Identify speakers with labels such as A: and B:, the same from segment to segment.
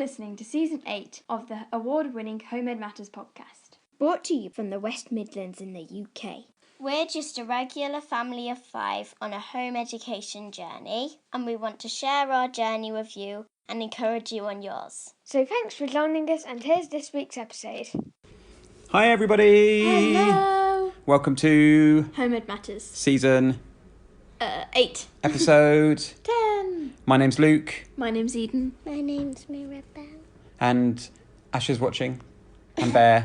A: listening to Season 8 of the award-winning Homemade Matters podcast.
B: Brought to you from the West Midlands in the UK.
C: We're just a regular family of 5 on a home education journey, and we want to share our journey with you and encourage you on yours.
B: So thanks for joining us, and here's this week's episode.
D: Hi everybody!
A: Hello!
D: Welcome to
A: Homemade Matters.
D: Season
A: 8.
D: Episode
A: 10.
D: My name's Luke.
A: My name's Eden.
C: My name's Mirabelle.
D: And Asher's watching. And Bear.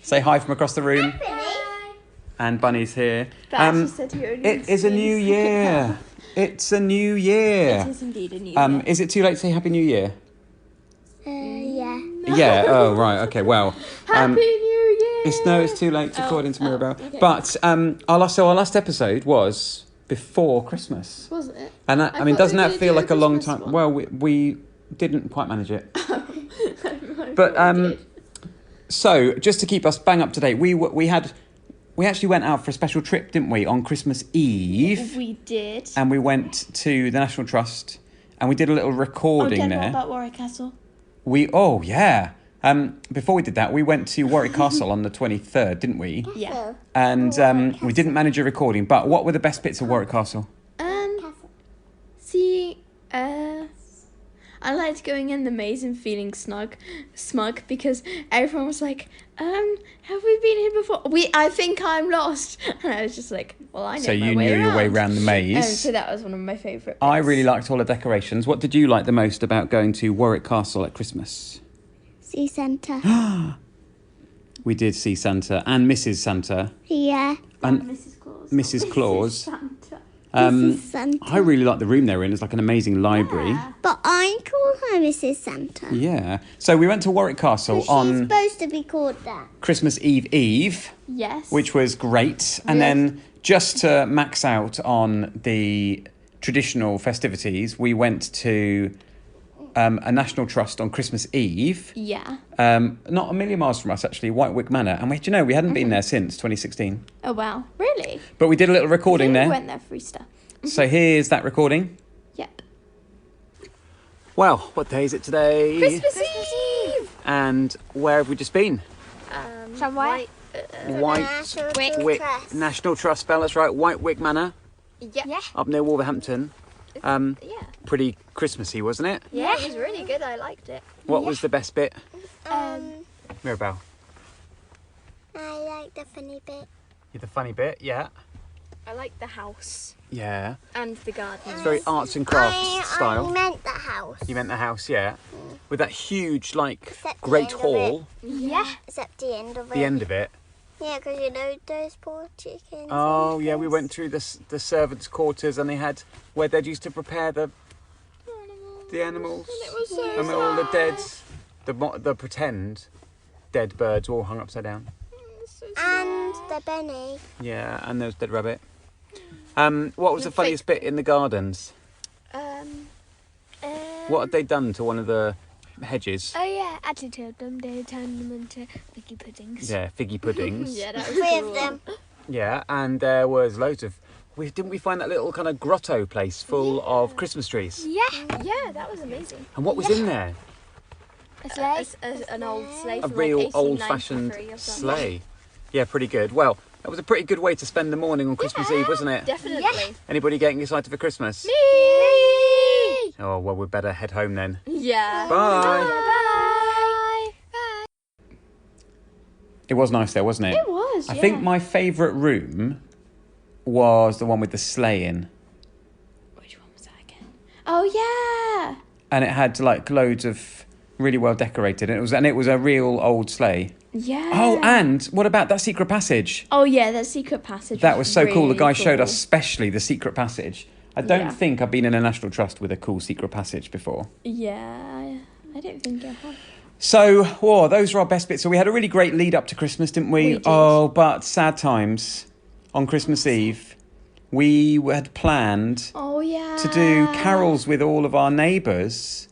D: Say hi from across the room.
C: Hi.
D: And Bunny's here.
A: Asher said he only
D: It is a new year. It's a new year.
A: It is indeed a new year.
D: Is it too late to say Happy New Year?
C: Yeah.
D: Yeah, oh right, okay, well.
A: Happy New Year!
D: It's too late according to Mirabelle.
A: okay.
D: But our last episode was before Christmas.
A: Was it?
D: And I mean,
A: thought
D: doesn't
A: we
D: that
A: did
D: feel
A: do a
D: like a long
A: Christmas
D: time?
A: one.
D: Well, we didn't quite manage it.
A: I
D: But
A: thought we did.
D: so just to keep us bang up to date, we actually went out for a special trip, didn't we, on Christmas Eve?
A: We did.
D: And we went to the National Trust, and we did a little recording
A: What
D: there.
A: about Warwick Castle?
D: Before we did that, we went to Warwick Castle on the 23rd, didn't we?
A: Yeah.
D: And we didn't manage a recording. But what were the best bits of Warwick Castle?
A: I liked going in the maze and feeling smug because everyone was like, have we been here before? I think I'm lost. And I was just like, well, I know
D: So
A: my
D: you
A: way
D: knew your way
A: around.
D: around the maze.
A: So that was one of my favourite bits.
D: I really liked all the decorations. What did you like the most about going to Warwick Castle at Christmas?
C: See Santa.
D: We did see Santa and Mrs. Santa.
C: Yeah.
D: And
A: Mrs. Claus.
D: Mrs. Claus.
A: Santa.
C: Mrs. Santa.
D: I really like the room they're in. It's like an amazing library.
A: Yeah.
C: But I call her Mrs. Santa.
D: Yeah. So we went to Warwick Castle
C: She's
D: on
C: supposed to be called that.
D: Christmas Eve,
A: Yes.
D: which was great. And then just to max out on the traditional festivities, we went to a National Trust on Christmas Eve.
A: Yeah.
D: Not a million miles from us, actually, Whitewick Manor. And we hadn't been there since 2016.
A: Oh, wow. Really?
D: But we did a little recording
A: We
D: there.
A: went there for Easter.
D: So here's that recording.
A: Yep.
D: Well, what day is it today?
A: Christmas Eve!
D: And where have we just been?
B: Somewhere?
D: Whitewick National Trust Bell, that's right, Whitewick Manor,
A: Yeah.
D: up near Wolverhampton.
A: Yeah.
D: Pretty Christmassy, wasn't it?
B: Yeah, it was really good. I liked it.
D: What was the best bit? Mirabelle.
C: I like the funny bit.
D: The funny bit, yeah.
B: I liked the house
D: Yeah.
B: and the garden.
D: It's very arts and crafts
C: I
D: style.
C: meant the house.
D: You meant the house, yeah. With that huge,
C: Except the
D: great
C: end of
D: hall,
C: Yeah. Except the end of it.
D: the end of it.
C: Yeah, because you know those poor chickens.
D: Oh,
C: and
D: yeah, we
C: things.
D: went through the servants' quarters, and they had where they'd used to prepare the animals.
A: It was so
D: And all the dead, the pretend dead birds all hung upside down.
C: And the Benny.
D: Yeah, and there was dead rabbit. What was the funniest bit in the gardens? What had they done to one of the hedges?
B: Oh yeah, actually told them they turned them into figgy puddings.
D: Yeah, figgy puddings.
A: Yeah, that was
C: 3
A: cool.
C: of them.
D: Yeah, and there was loads of. Didn't we find that little kind of grotto place full of Christmas trees?
B: Yeah, that was amazing.
D: And what was in there?
B: A sleigh, an old sleigh,
D: A
B: from
D: real
B: like 1893
D: old-fashioned
B: or something.
D: sleigh. Yeah, pretty good. Well, that was a pretty good way to spend the morning on Christmas Eve, wasn't it?
B: Definitely.
D: Anybody getting excited for Christmas?
B: Me.
D: Oh, well, we'd better head home then.
A: Yeah.
D: Bye.
B: Bye. Bye.
D: It was nice there, wasn't it?
A: It was,
D: I
A: yeah.
D: think my favourite room was the one with the sleigh in.
A: Which one was that again? Oh, yeah.
D: And it had like loads of really well decorated, and it was a real old sleigh.
A: Yeah.
D: Oh, and what about that secret passage?
A: Oh, yeah, that secret passage.
D: That was so cool. The
A: really
D: guy showed
A: cool.
D: us specially the secret passage. I don't
A: Yeah.
D: think I've been in a National Trust with a cool secret passage before.
A: Yeah, I don't think I have.
D: So, those are our best bits. So we had a really great lead up to Christmas, didn't we?
A: We did.
D: Oh, but sad times. On Christmas Eve, we had planned
A: Oh, yeah.
D: to do carols with all of our neighbours.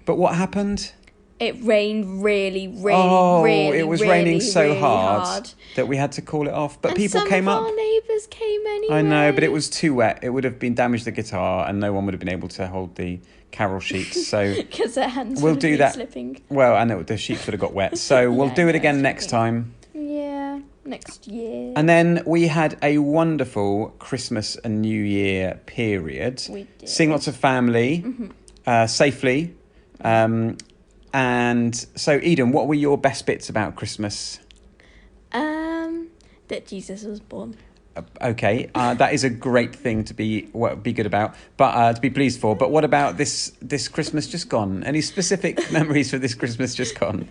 D: But what happened?
A: It rained really,
D: It was
A: really,
D: raining so
A: really
D: hard that we had to call it off. But
A: And
D: people
A: some
D: came
A: of
D: up.
A: our neighbours came anyway.
D: I know, but it was too wet. It would have been damaged the guitar, and no one would have been able to hold the carol sheets. So
A: Because their hands
D: we'll
A: would
D: do
A: be
D: that.
A: slipping.
D: Well, and the sheets would have got wet. So we'll
A: Yeah,
D: do it
A: no,
D: again
A: it's
D: next
A: okay.
D: time.
A: Yeah, next year.
D: And then we had a wonderful Christmas and New Year period.
A: We did.
D: Seeing lots of family safely. And so, Eden, what were your best bits about Christmas?
A: That Jesus was born.
D: Okay, that is a great thing to be good about, but to be pleased for. But what about this Christmas just gone? Any specific memories for this Christmas just gone?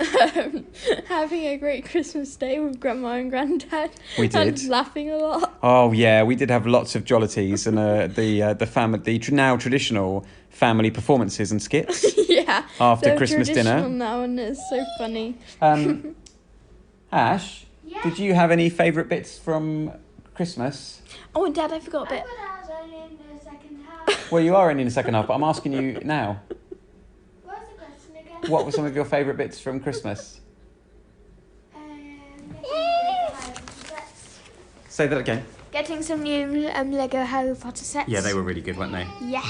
A: Having a great Christmas day with Grandma and Granddad.
D: We did.
A: And laughing a lot.
D: Oh yeah, we did have lots of jollities and the now traditional family performances and skits
A: Yeah.
D: after
A: they're
D: Christmas
A: traditional
D: dinner.
A: now, and it's so funny.
D: Ash, did you have any favourite bits from Christmas?
A: Oh, and Dad, I forgot a bit.
B: I was only in the second half.
D: Well, you are only in the second half, but I'm asking you now.
B: What was the question again?
D: What were some of your favourite bits from Christmas? Say that again.
B: Getting some new Lego Harry Potter sets.
D: Yeah, they were really good, weren't they?
B: Yeah.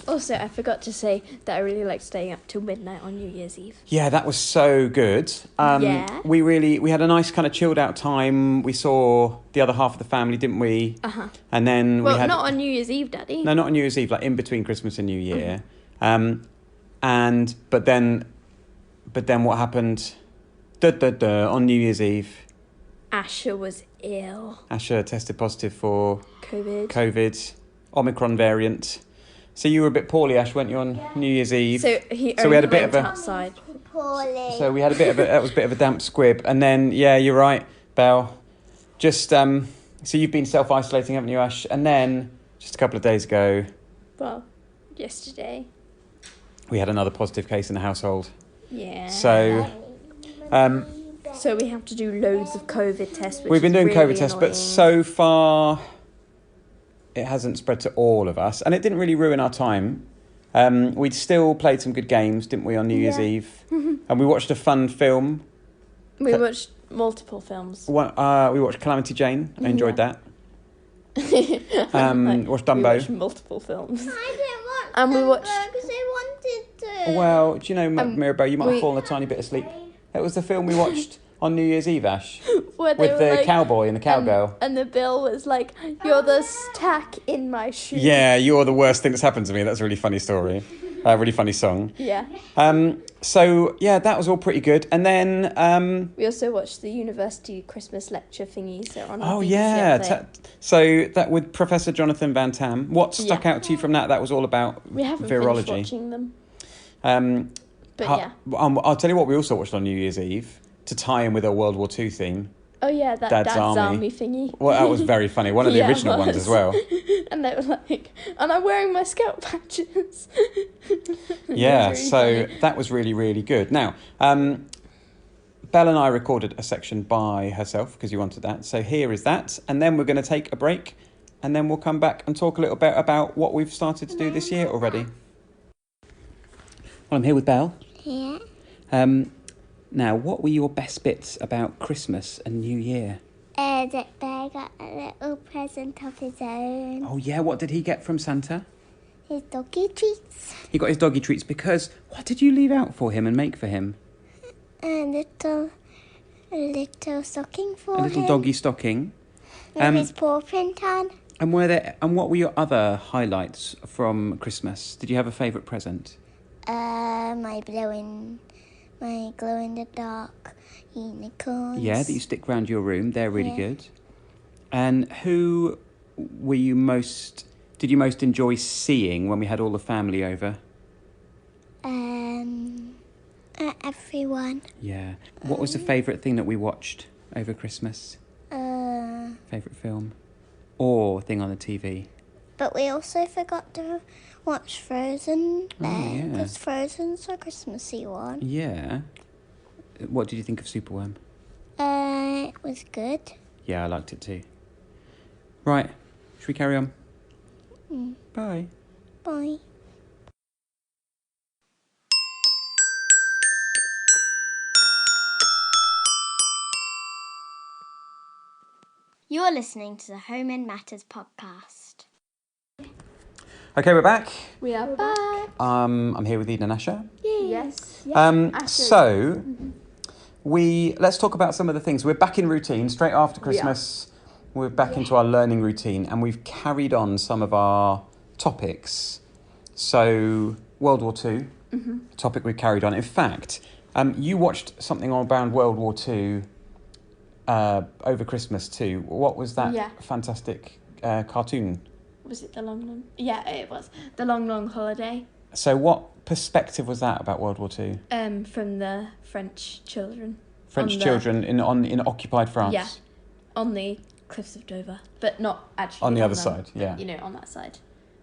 A: Also, I forgot to say that I really liked staying up till midnight on New Year's Eve.
D: Yeah, that was so good.
A: Yeah.
D: We had a nice kind of chilled out time. We saw the other half of the family, didn't we?
A: Uh-huh.
D: And then
A: Well,
D: we had
A: not on New Year's Eve, Daddy.
D: no, not on New Year's Eve, like in between Christmas and New Year. But then what happened? On New Year's Eve,
A: Asher was ill.
D: Asher tested positive for
A: COVID.
D: Omicron variant. So you were a bit poorly, Ash, weren't you, on New Year's Eve?
A: So he
D: So we had a
A: only
D: bit
A: went
D: of a-
A: outside.
C: Poorly.
D: So we had that was a bit of a damp squib. And then, yeah, you're right, Belle. Just, so you've been self-isolating, haven't you, Ash? And then, just a couple of days ago,
A: Well, yesterday.
D: we had another positive case in the household.
A: Yeah.
D: So,
A: So we have to do loads of COVID tests. Which
D: we've been
A: is
D: doing
A: really
D: COVID tests,
A: annoying.
D: but so far, it hasn't spread to all of us. And it didn't really ruin our time. We'd still played some good games, didn't we, on New Year's Eve? And we watched a fun film.
A: We watched multiple films.
D: We watched Calamity Jane. I enjoyed that. Watched
A: We
D: Dumbo.
A: watched multiple films.
C: I didn't want
A: And we
C: them
A: watched-
C: because I wanted to.
D: Well, do you know, Mirabelle, you might have
A: we-
D: fallen a tiny bit asleep. That was the film we watched on New Year's Eve, Ash,
A: Where they
D: with
A: were
D: the
A: like,
D: cowboy and the cowgirl.
A: And the bill was like, "You're the stack in my shoe."
D: Yeah, you're the worst thing that's happened to me. That's a really funny story. A really funny song.
A: Yeah.
D: So, yeah, that was all pretty good. And then...
A: We also watched the university Christmas lecture thingy. So on our
D: oh,
A: BBC
D: yeah.
A: update.
D: So that with Professor Jonathan Van Tam. What stuck out to you from that? That was all about
A: We haven't finished
D: virology.
A: watching them. But
D: Ho-
A: yeah.
D: I'll tell you what we also watched on New Year's Eve, to tie in with our World War II theme.
A: Oh yeah, that
D: Dad's
A: Dad's
D: Army.
A: Army thingy.
D: Well, that was very funny. One of the
A: Yeah, it
D: original ones
A: was.
D: as well.
A: And they were like, and I'm wearing my scout patches.
D: Yeah,
A: Really
D: so
A: funny.
D: that was really, really good. Now, Belle and I recorded a section by herself because you wanted that. So here is that. And then we're going to take a break and then we'll come back and talk a little bit about what we've started to do this year already. Well, I'm here with Belle.
C: Yeah.
D: Now, what were your best bits about Christmas and New Year?
C: That bear got a little present of his own.
D: Oh, yeah, what did he get from Santa?
C: His doggy treats.
D: He got his doggy treats because what did you leave out for him and make for him?
C: A little stocking for
D: A little
C: him.
D: doggy stocking.
C: With his paw print on.
D: And what were your other highlights from Christmas? Did you have a favourite present?
C: My glow in the dark unicorns.
D: Yeah, that you stick around your room. They're really
C: Yeah.
D: good. And who did you most enjoy seeing when we had all the family over?
C: Everyone.
D: Yeah. What was the favourite thing that we watched over Christmas? Favourite film? Or thing on the TV?
C: But we also forgot to watch Frozen there,
D: yeah.
C: because Frozen's a Christmassy one.
D: Yeah. What did you think of Superworm?
C: It was good.
D: Yeah, I liked it too. Right. Should we carry on? Bye.
C: Bye.
B: You're listening to the Home in Matters podcast.
D: Okay, we're back.
A: We are back.
D: I'm here with Eden and Asher.
A: Yes.
D: So let's talk about some of the things. We're back in routine straight after Christmas. We're back into our learning routine, and we've carried on some of our topics. So World War II, topic we carried on. In fact, you watched something around World War II over Christmas too. What was that fantastic cartoon?
A: Was it the long? Yeah, it was the long holiday.
D: So what perspective was that about World War II?
A: From the French children.
D: French children in occupied France.
A: Yeah, on the cliffs of Dover, but not actually
D: on the other side. Yeah,
A: you know, on that side.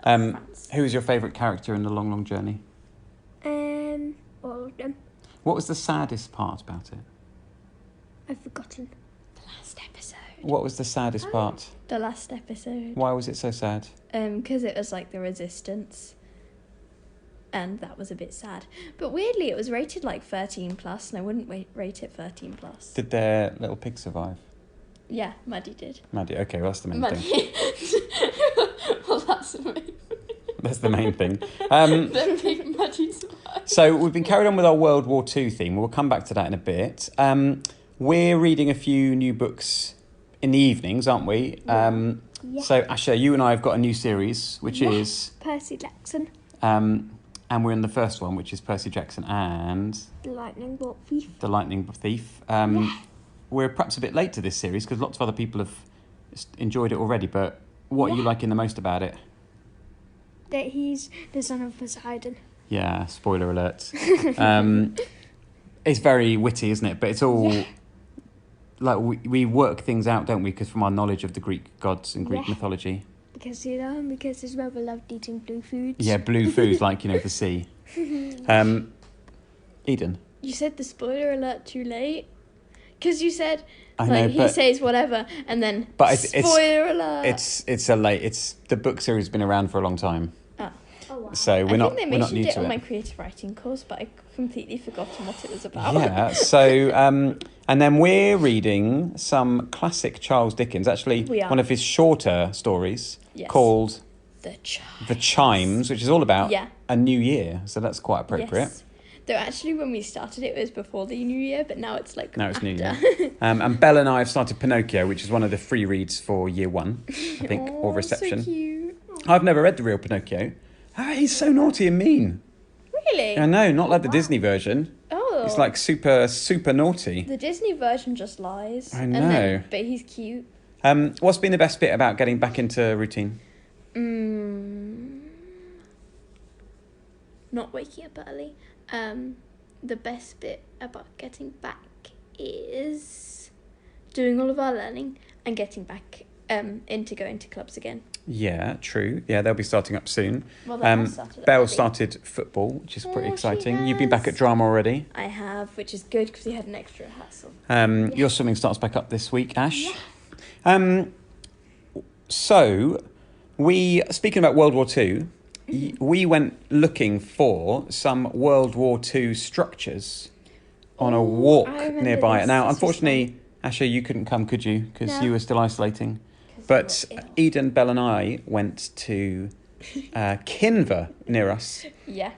D: Who was your favourite character in the long journey?
B: All of them.
D: What was the saddest part about it?
B: I've forgotten.
A: The last episode.
D: What was the saddest part?
A: The last episode.
D: Why was it so sad?
A: Because it was like the resistance. And that was a bit sad. But weirdly, it was rated like 13 plus, and I wouldn't rate it 13 plus.
D: Did their little pig survive?
A: Yeah, Maddie did.
D: Maddie, okay, well, that's the main thing.
A: Well, that's the main thing.
D: That's the main thing.
A: Maddie survived.
D: So we've been carried on with our World War II theme. We'll come back to that in a bit. We're reading a few new books in the evenings, aren't we?
B: Yeah.
D: So, Asher, you and I have got a new series, which is...
B: Percy Jackson.
D: And we're in the first one, which is Percy Jackson and...
B: The Lightning Bolt Thief.
D: The Lightning Thief. We're perhaps a bit late to this series because lots of other people have enjoyed it already, but what are you liking the most about it?
B: That he's the son of Poseidon.
D: Yeah, spoiler alert. It's very witty, isn't it? But it's all... Yeah. Like, we work things out, don't we? Because from our knowledge of the Greek gods and Greek mythology.
B: Because his mother loved eating blue foods.
D: Yeah, blue foods, like, the sea. Eden?
A: You said the spoiler alert too late? Because you said,
D: he
A: says whatever, and then spoiler alert.
D: It's the book series has been around for a long time.
A: Oh, wow.
D: So we're not new to it.
A: I think they mentioned it on my creative writing course, but I completely forgotten what it was about.
D: Yeah, so... and then we're reading some classic Charles Dickens, actually one of his shorter stories called The Chimes, which is all about a new year. So that's quite appropriate.
A: Yes. Though actually when we started it was before the new year, but now it's like
D: Now it's new year. And Belle and I have started Pinocchio, which is one of the free reads for year one, I think, or reception.
A: So cute.
D: I've never read the real Pinocchio. He's so naughty and mean.
A: Really?
D: I know, not like the Disney version.
A: Oh.
D: It's like super naughty.
A: The Disney version just lies.
D: I know.
A: But he's cute.
D: What's been the best bit about getting back into routine?
A: Not waking up early. The best bit about getting back is doing all of our learning and getting back into going to clubs again.
D: Yeah, true. Yeah, they'll be starting up soon.
A: Well, they have started
D: Belle
A: already.
D: started football, which is pretty
A: She
D: exciting. You've been back
A: has.
D: at drama already.
A: I have, which is good because we had an extra hassle.
D: Your swimming starts back up this week, Ash. Yeah. So, speaking about World War II, we went looking for some World War II structures on a walk nearby. Now, unfortunately, Asher, you couldn't come, could you? Because you were still isolating. But Eden, Belle and I went to Kinver near us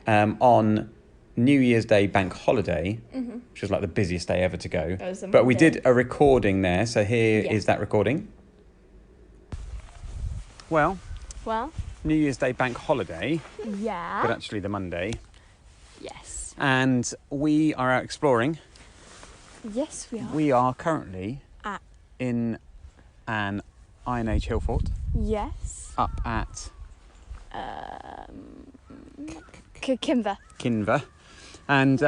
D: on New Year's Day bank holiday, which was like the busiest day ever to go. But we did a recording there, so here is that recording. Well, New Year's Day bank holiday, but actually the Monday.
A: Yes.
D: And we are out exploring.
A: Yes, we are.
D: We are currently in an Iron Age hill fort.
A: Yes.
D: Up at
A: Kinver.
D: And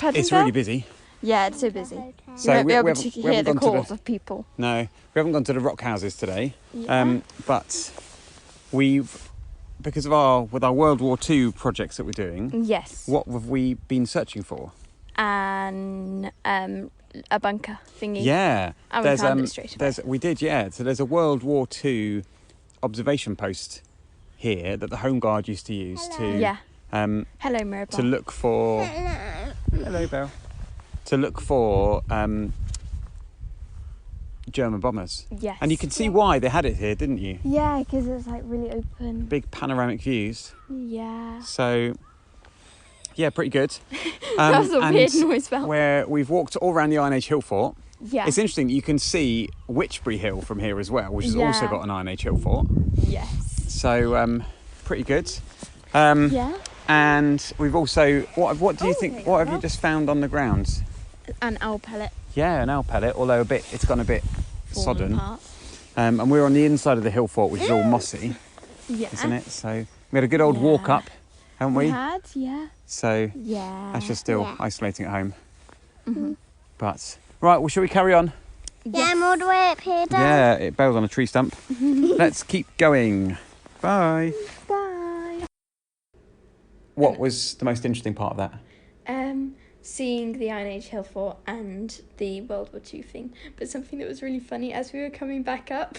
D: it's really busy.
A: Yeah, it's so busy.
D: So
A: you won't be able to
D: we
A: hear
D: haven't
A: the
D: gone to
A: calls of people.
D: No, we haven't gone to the rock houses today.
A: Yeah.
D: But because of our World War II projects that we're doing.
A: Yes.
D: What have we been searching for?
A: A bunker thingy.
D: Yeah.
A: And we found it straight away.
D: We did, yeah. So there's a World War II observation post here that the Home Guard used to use
A: Hello, Mirabelle.
D: to look for. Hello, Belle. To look for German bombers.
A: Yes.
D: And you can see why they had it here, didn't you?
B: Yeah, because it's like really open.
D: Big panoramic views.
B: Yeah.
D: So, yeah, pretty good.
A: That was a
D: and
A: weird noise bell.
D: Where we've walked all around the Iron Age hill fort.
A: Yeah.
D: It's interesting that you can see Witchbury Hill from here as well, which has also
A: Yeah.
D: got an Iron Age hill fort.
A: Yes.
D: So, pretty good.
A: Yeah.
D: And we've also, what do you think, what have you just found on the ground?
A: An owl pellet.
D: Yeah, an owl pellet, although it's gone a bit sodden.
A: Apart.
D: And we're on the inside of the hill fort, which is all mossy,
A: Yeah.
D: isn't it? So we had a good old walk up, haven't we?
A: We had, yeah.
D: So
A: Yeah.
D: Ash is still
C: Yeah.
D: isolating at home.
A: Mm-hmm.
D: But, right, well, shall we carry on?
C: Yeah, I'm all the way up here, Dad.
D: Yeah, it bells on a tree stump. Let's keep going. Bye.
A: Bye.
D: What was the most interesting part of that?
A: Seeing the Iron Age hill fort and the World War II thing. But something that was really funny, as we were coming back up,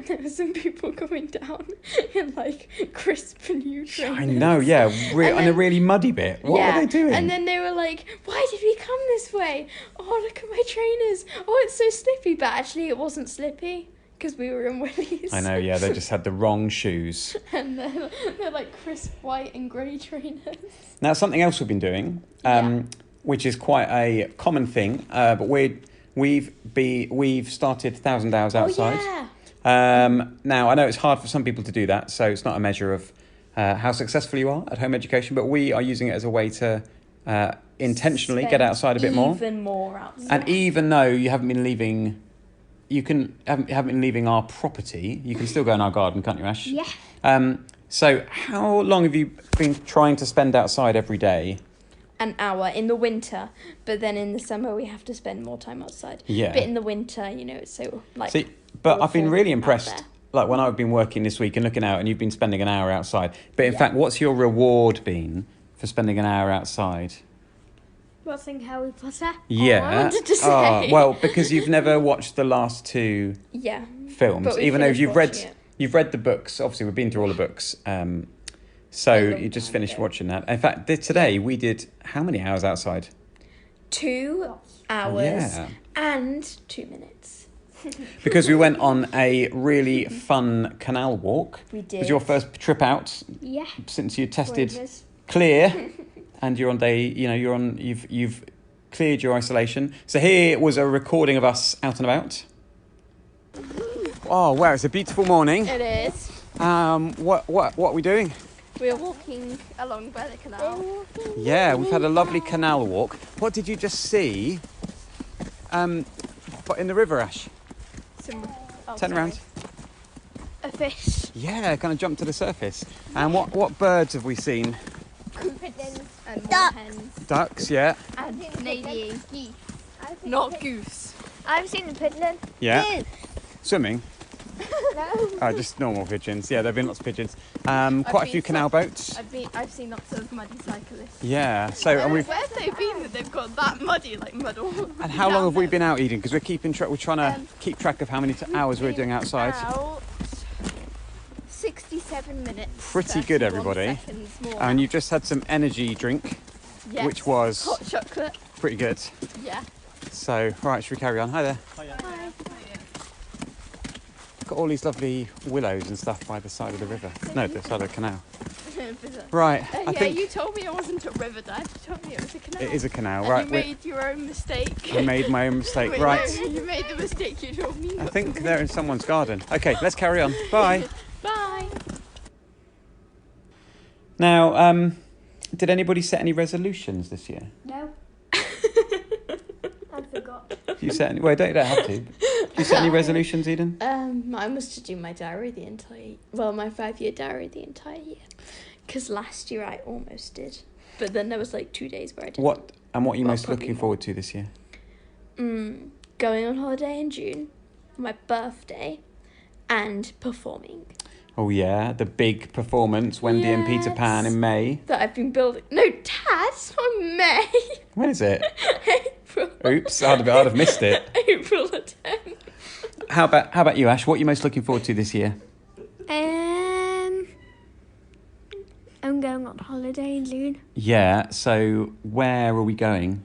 A: there were some people coming down in like crisp new trainers.
D: I know, yeah, on a really muddy bit. What were they doing?
A: And then they were like, why did we come this way? Oh, look at my trainers. Oh, it's so slippy. But actually it wasn't slippy because we were in wellies.
D: I know, yeah, they just had the wrong shoes.
A: And they're like crisp white and grey trainers.
D: Now, something else we've been doing, which is quite a common thing, but we've started 1,000 hours outside.
A: Oh, yeah.
D: Now, I know it's hard for some people to do that, so it's not a measure of how successful you are at home education, but we are using it as a way to intentionally get outside a bit more.
A: Even more outside.
D: And even though you haven't been leaving, haven't been leaving our property, you can still go in our garden, can't you, Ash?
C: Yeah.
D: So how long have you been trying to spend outside every day?
A: An hour in the winter, but then in the summer we have to spend more time outside.
D: Yeah.
A: But in the winter, it's so like.
D: See, but I've been
A: awful
D: really
A: out
D: impressed.
A: there.
D: Like when I've been working this week and looking out, and you've been spending an hour outside. But in fact, what's your reward been for spending an hour outside?
B: Watching Harry Potter.
D: Yeah.
A: I wanted to
D: Oh,
A: say.
D: well, because you've never watched the last two
A: Yeah.
D: films,
A: But we
D: even though
A: finished
D: you've
A: watching it.
D: read the books. Obviously, we've been through all the books. So
A: A long
D: you just
A: time
D: finished
A: ago.
D: watching that. In fact, today we did how many hours outside?
A: 2 hours
D: Yeah.
A: and 2 minutes.
D: Because we went on a really fun canal walk.
A: We
D: It
A: did.
D: was your first trip out
B: Yeah.
D: since you tested
B: Pointless.
D: clear, and you're on day. You've cleared your isolation. So here was a recording of us out and about. Oh wow! It's a beautiful morning.
A: It is.
D: What are we doing?
A: We're walking along by the canal.
D: Yeah, we've had a lovely canal walk. What did you just see? But in the river, Ash. Turn around.
B: A fish.
D: Yeah, kind of jump to the surface. And what birds have we seen?
A: And more
C: Duck.
A: hens.
D: Ducks, yeah.
A: And Canadian geese.
B: I've seen
A: Not
B: a pig-
A: goose.
B: I've seen a pigeon.
D: Yeah. Swimming?
B: No.
D: Oh, just normal pigeons. Yeah, there have been lots of pigeons. Quite a few canal boats.
A: I've seen lots of muddy cyclists.
D: Yeah. So, and
A: Where's they been that they've got that muddy, like mud all?
D: and how long have we been out, Eden? Because we're keeping track. We're trying to keep track of how many hours we're doing outside.
A: Out 67 minutes.
D: Pretty good,
A: 31
D: everybody.
A: seconds more.
D: And you just had some energy drink,
A: Yes.
D: which was
A: hot chocolate.
D: pretty good.
A: Yeah.
D: So, right, should we carry on? Hi there. Got all these lovely willows and stuff by the side of the river. No, the side of the canal. Right, I
A: yeah,
D: think
A: you told me it wasn't a river, Dad. You told me it was a canal.
D: it is a canal.
A: And
D: Right,
A: you made your own mistake.
D: I made my own mistake.
A: Wait,
D: Right,
A: no, you made the mistake you told me.
D: I
A: not
D: think
A: to
D: they're in someone's garden. Okay, let's carry on. Bye.
A: make. Bye.
D: Now, did anybody set any resolutions this year?
B: No. I forgot.
D: You set any? Well, you don't have to. Did you set any resolutions, Eden?
A: Mine was to do my diary the entire, my 5-year diary the entire year. Because last year I almost did, but then there was like 2 days where I didn't.
D: What are you
A: Well,
D: most
A: probably
D: looking
A: more.
D: forward to this year?
A: Going on holiday in June, my birthday, and performing.
D: Oh yeah, the big performance, Wendy and Peter
A: Yes.
D: Pan in May.
A: That I've been building. No, Dad, it's not May.
D: When is it?
A: April.
D: Oops, I'd have missed it.
A: April the 10th.
D: How about you, Ash? What are you most looking forward to this year?
B: I'm going on holiday in June.
D: Yeah. So where are we going?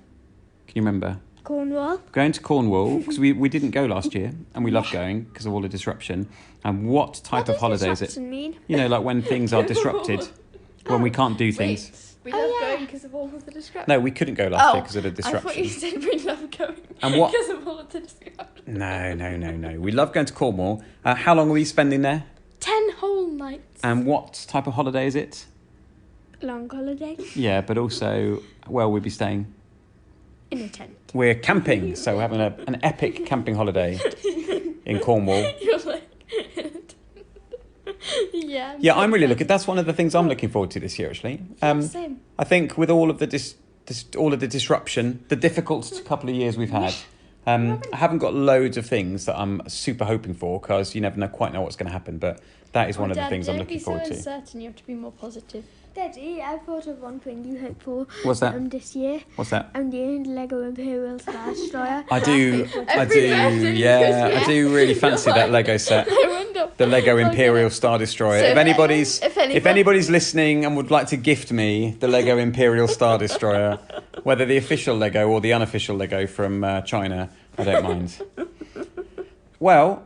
D: Can you remember?
B: Cornwall.
D: We're going to Cornwall because we didn't go last year and we loved going because of all the disruption. And what type of holiday is it?
B: Disruption mean?
D: You know, like when things are disrupted, when we can't do things.
A: We love going because of all of the disruption.
D: No, we couldn't go last year because of the
A: I
D: disruption.
A: thought you said we love going
D: And what-
A: because of all of the disruption.
D: No. We love going to Cornwall. How long are we spending there?
A: 10 whole nights.
D: And what type of holiday is it?
B: Long holiday.
D: Yeah, but also, well, we'll be staying.
B: In a tent.
D: We're camping, so we're having an epic camping holiday in Cornwall.
A: You're like... yeah.
D: Yeah, I'm really looking. That's one of the things I'm looking forward to this year, actually.
A: Same.
D: I think with all of the disruption, the difficult couple of years we've had, I haven't got loads of things that I'm super hoping for because you never quite know what's going to happen. But that is one of the things I'm looking forward
A: Don't
D: to.
A: be so uncertain. You have to be more positive.
B: Daddy, I thought of one thing you hope for.
D: What's that?
B: This year.
D: What's that?
B: I'm doing Lego Imperial Star Destroyer.
D: I do,
A: birthday,
D: yeah,
A: yeah.
D: I do really fancy that Lego set.
A: I wonder.
D: The Lego Imperial Star Destroyer.
A: So
D: if
A: if
D: anybody's listening and would like to gift me the Lego Imperial Star Destroyer, whether the official Lego or the unofficial Lego from China, I don't mind. Well,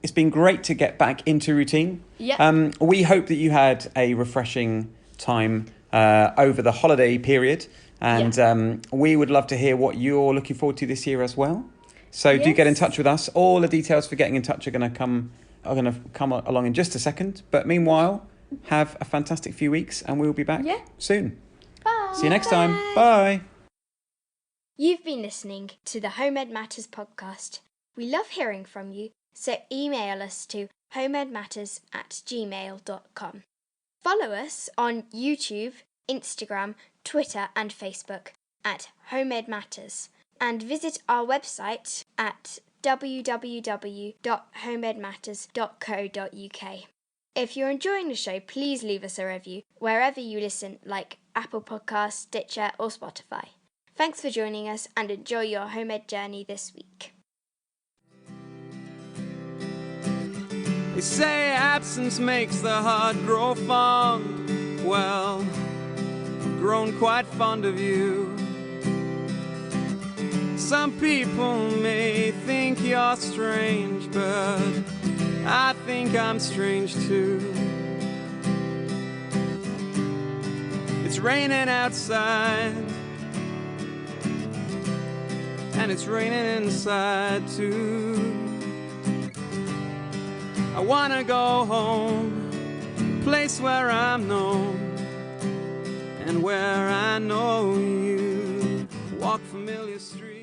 D: it's been great to get back into routine.
A: Yeah.
D: We hope that you had a refreshing time over the holiday period, and we would love to hear what you're looking forward to this year as well. So do get in touch with us. All the details for getting in touch are going to come along in just a second. But meanwhile, have a fantastic few weeks, and we'll be back soon.
A: Bye.
D: See you next time. Bye.
C: You've been listening to the Homemade Matters podcast. We love hearing from you, so email us to homemadematters@gmail.com. Follow us on YouTube, Instagram, Twitter and Facebook at Homemade Matters, and visit our website at www.homemadematters.co.uk. If you're enjoying the show, please leave us a review wherever you listen, like Apple Podcasts, Stitcher or Spotify. Thanks for joining us and enjoy your homemade journey this week.
D: They say absence makes the heart grow fond. Well, I've grown quite fond of you. Some people may think you're strange, but I think I'm strange too. It's raining outside, and it's raining inside too. I wanna go home, a place where I'm known, and where I know you. Walk familiar streets.